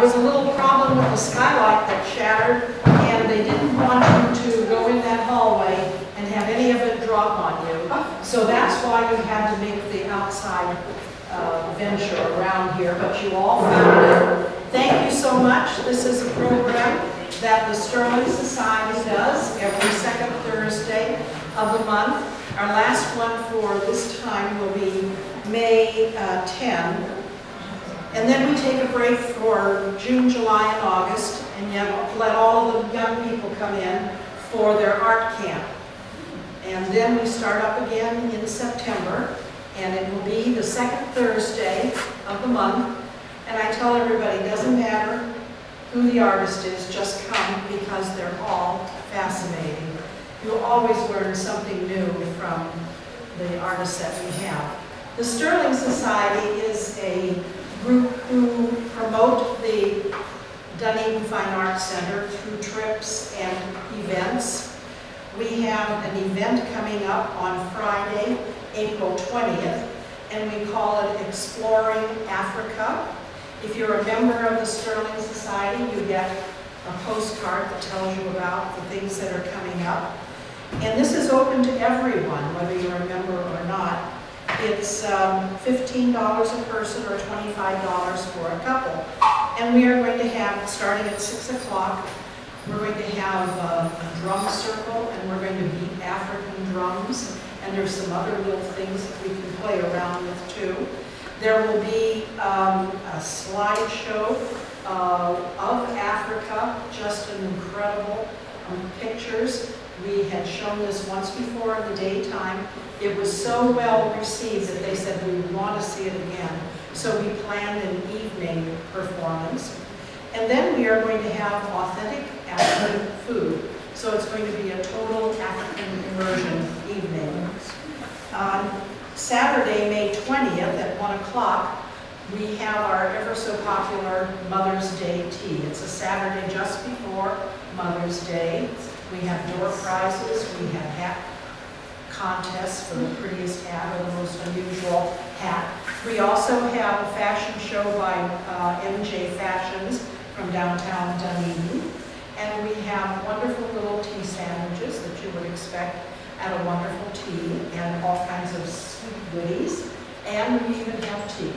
was a little problem with the skylight that shattered, and they didn't want you to go in that hallway and have any of it drop on you. So that's why you had to make the outside venture around here, but you all found it. Thank you so much. This is a program that the Sterling Society does every second Thursday of the month. Our last one for this time will be May 10. And then we take a break for June, July, and August, and yet let all of the young people come in for their art camp. And then we start up again in September, and it will be the second Thursday of the month. And I tell everybody, it doesn't matter who the artist is, just come, because they're all fascinating. You'll always learn something new from the artists that we have. The Sterling Society is a group who promote the Dunedin Fine Arts Center through trips and events. We have an event coming up on Friday, April 20th, and we call it Exploring Africa. If you're a member of the Sterling Society, you get a postcard that tells you about the things that are coming up. And this is open to everyone, whether you're a member or not. It's $15 a person or $25 for a couple. And we are going to have, starting at 6 o'clock, we're going to have a drum circle, and we're going to beat African drums. And there's some other little things that we can play around with too. There will be a slideshow of Africa, just an incredible pictures. We had shown this once before in the daytime. It was so well received that they said we want to see it again. So we planned an evening performance. And then we are going to have authentic African food. So it's going to be a total African immersion evening. On Saturday, May 20th at 1 o'clock, we have our ever so popular Mother's Day tea. It's a Saturday just before Mother's Day. We have door prizes, we have hat contests for the prettiest hat or the most unusual hat. We also have a fashion show by MJ Fashions from downtown Dunedin. And we have wonderful little tea sandwiches that you would expect at a wonderful tea, and all kinds of sweet goodies. And we even have tea.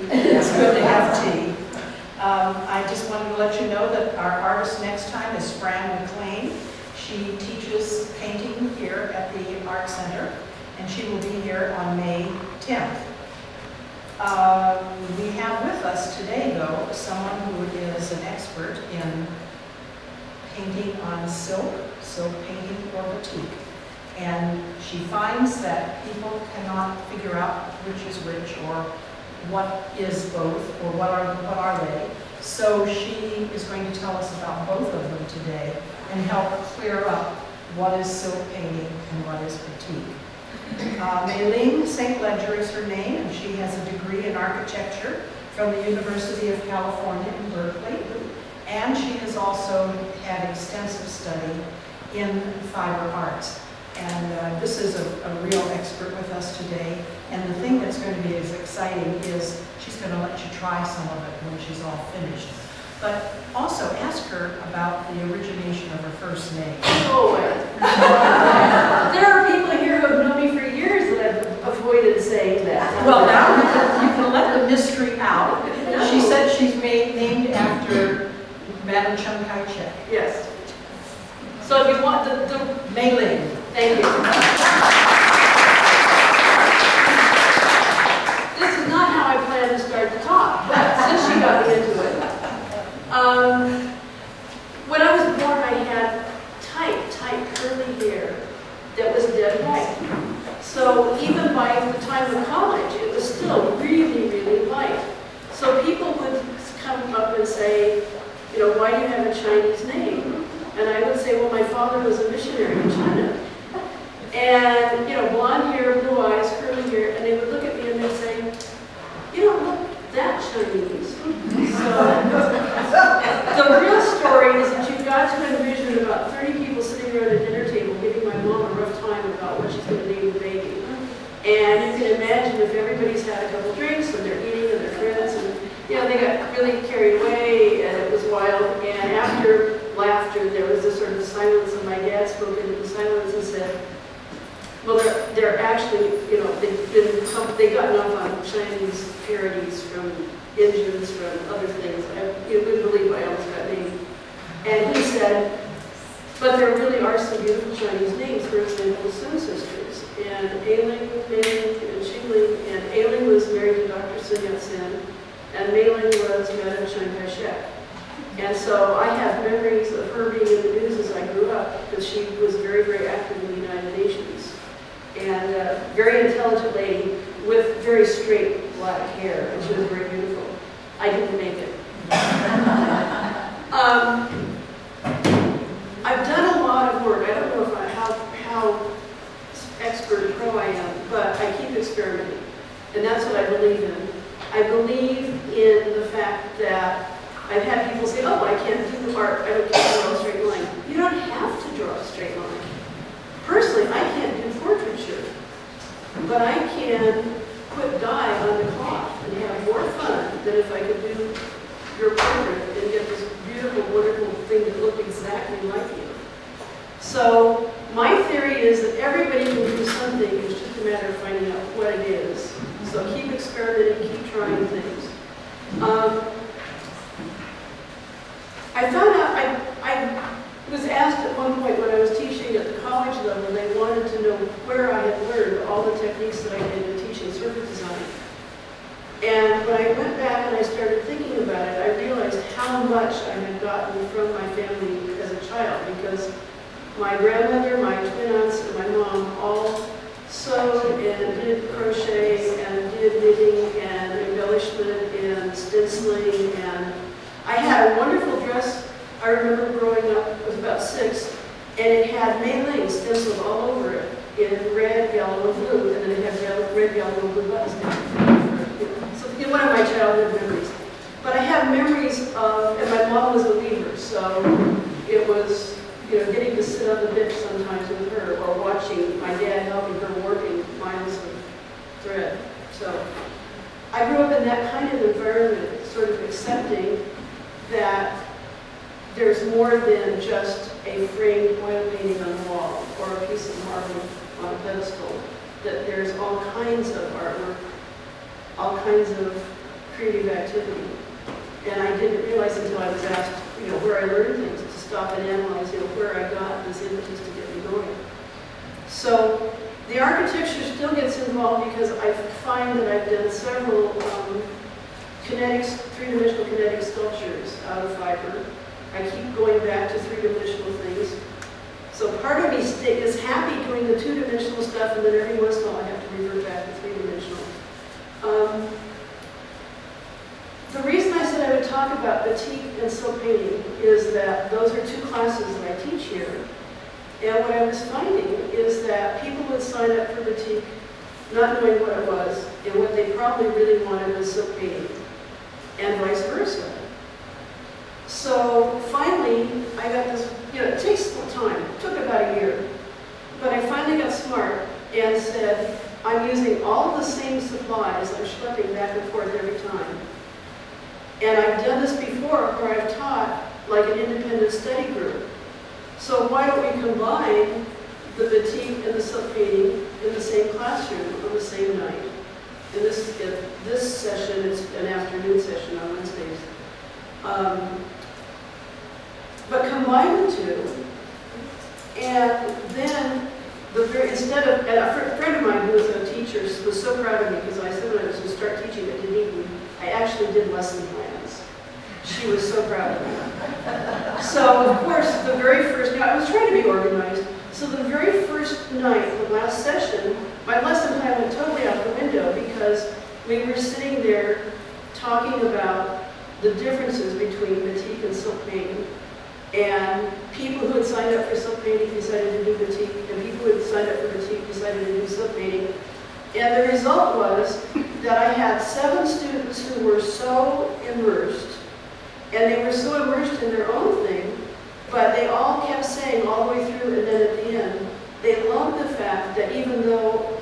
It's good to have tea. I just wanted to let you know that our artist next time is Fran McLean. She teaches painting here at the Art Center, and she will be here on May 10th. We have with us today, though, someone who is an expert in painting on silk painting for batik. And she finds that people cannot figure out which is which, or what is both, or what are they. So she is going to tell us about both of them today and help clear up what is silk painting and what is batik. Mei-Ling St. Ledger is her name, and she has a degree in architecture from the University of California in Berkeley. And she has also had extensive study in fiber arts. And this is a real expert with us today. And the thing that's going to be as exciting is she's going to let you try some of it when she's all finished. But also ask her about the origination of her first name. Oh, there are people here who have known me for years that have avoided saying that. Well, now you can let the mystery out. She said she's named after Madam Chiang Kai-shek. Yes. So if you want the Mei-Ling. Thank you. This is not how I planned to start the talk, but since she got me into it. When I was born, I had tight curly hair that was dead white. So even by the time of college, it was still really light. So people would come up and say, you know, why do you have a Chinese name? And I would say, well, my father was a missionary in China. And, you know, blonde hair, blue eyes, curly hair, and they would look at me and they'd say, you don't look that Chinese. So the real story is that you've got to envision about 30 people sitting around a dinner table giving my mom a rough time about what she's going to name the baby. And you can imagine if everybody's had a couple drinks and they're eating and their friends and they got really carried away, and it was wild. And after laughter, there was this sort of silence, and my dad spoke into the silence and said, well, they're actually, they've gotten off on Chinese parodies from engines, from other things. You wouldn't believe I almost got named. And he said, but there really are some beautiful Chinese names, for example, the Sun sisters, and Mei-Ling, and Qing-Ling, and Mei-Ling was married to Dr. Sun Yat-sen, and Mei-Ling was Madame Chiang Kai-shek. And so I have memories of her being in the news as I grew up, because she was very, very active in the United Nations. And a very intelligent lady with very straight black hair, and she was very beautiful. I didn't make it. I've done a lot of work. I don't know how expert or pro I am, but I keep experimenting. And that's what I believe in. I believe in the fact that I've had people say, oh, I can't do art, I can't draw a straight line. You don't have to draw a straight line. Personally, I can't do portraiture, but I can put dye on the cloth and have more fun than if I could do your portrait and get this beautiful, wonderful thing that looked exactly like you. So my theory is that everybody can do something, it's just a matter of finding out what it is. So keep experimenting, keep trying things. I found out, I was asked at one point when I was teaching at the college level, they wanted to know where I had learned all the techniques that I did in teaching circuit design. And when I went back and I started thinking about it, I realized how much I had gotten from my family as a child, because my grandmother, my twin aunts, and my mom all sewed and did crochet and did knitting and embellishment and stenciling. And I had a wonderful dress. I remember growing up, I was about 6, and it had Mei-Ling stenciled all over it in red, yellow, and blue, and then it had red, yellow, and blue buttons down. So one of my childhood memories. But I have memories of, and my mom was a weaver, so it was, getting to sit on the bench sometimes with her, or watching my dad helping her working miles of thread. So I grew up in that kind of environment, sort of accepting that there's more than just a framed oil painting on the wall or a piece of marble on a pedestal, that there's all kinds of artwork, all kinds of creative activity. And I didn't realize until I was asked, where I learned things, to stop and analyze, where I got this impetus to get me going. So the architecture still gets involved because I find that I've done several three-dimensional kinetic sculptures out of fiber. I keep going back to three-dimensional things. So part of me is happy doing the two-dimensional stuff, and then every once in a while I have to revert back to three-dimensional. The reason I said I would talk about batik and silk painting is that those are 2 classes that I teach here. And what I was finding is that people would sign up for batik not knowing what it was, and what they probably really wanted was silk painting, and vice versa. So finally, I got this, it takes time, it took about a year, but I finally got smart and said, I'm using all the same supplies, I'm schlepping back and forth every time. And I've done this before where I've taught like an independent study group. So why don't we combine the batik and the silk painting in the same classroom on the same night? In this session, it's an afternoon session on Wednesdays. But combine the 2, and then instead of, and a friend of mine who was a teacher was so proud of me because I said when I was going to start teaching at Dunedin, I actually did lesson plans. She was so proud of me. So of course, the very first, I was trying to be organized. So the very first night, the last session, my lesson plan went totally out the window because we were sitting there talking about the differences between batik and silk painting. And people who had signed up for silk painting decided to do batik, and people who had signed up for batik decided to do silk painting. And the result was that I had 7 students who were so immersed, and they were so immersed in their own thing, but they all kept saying all the way through and then at the end, they loved the fact that even though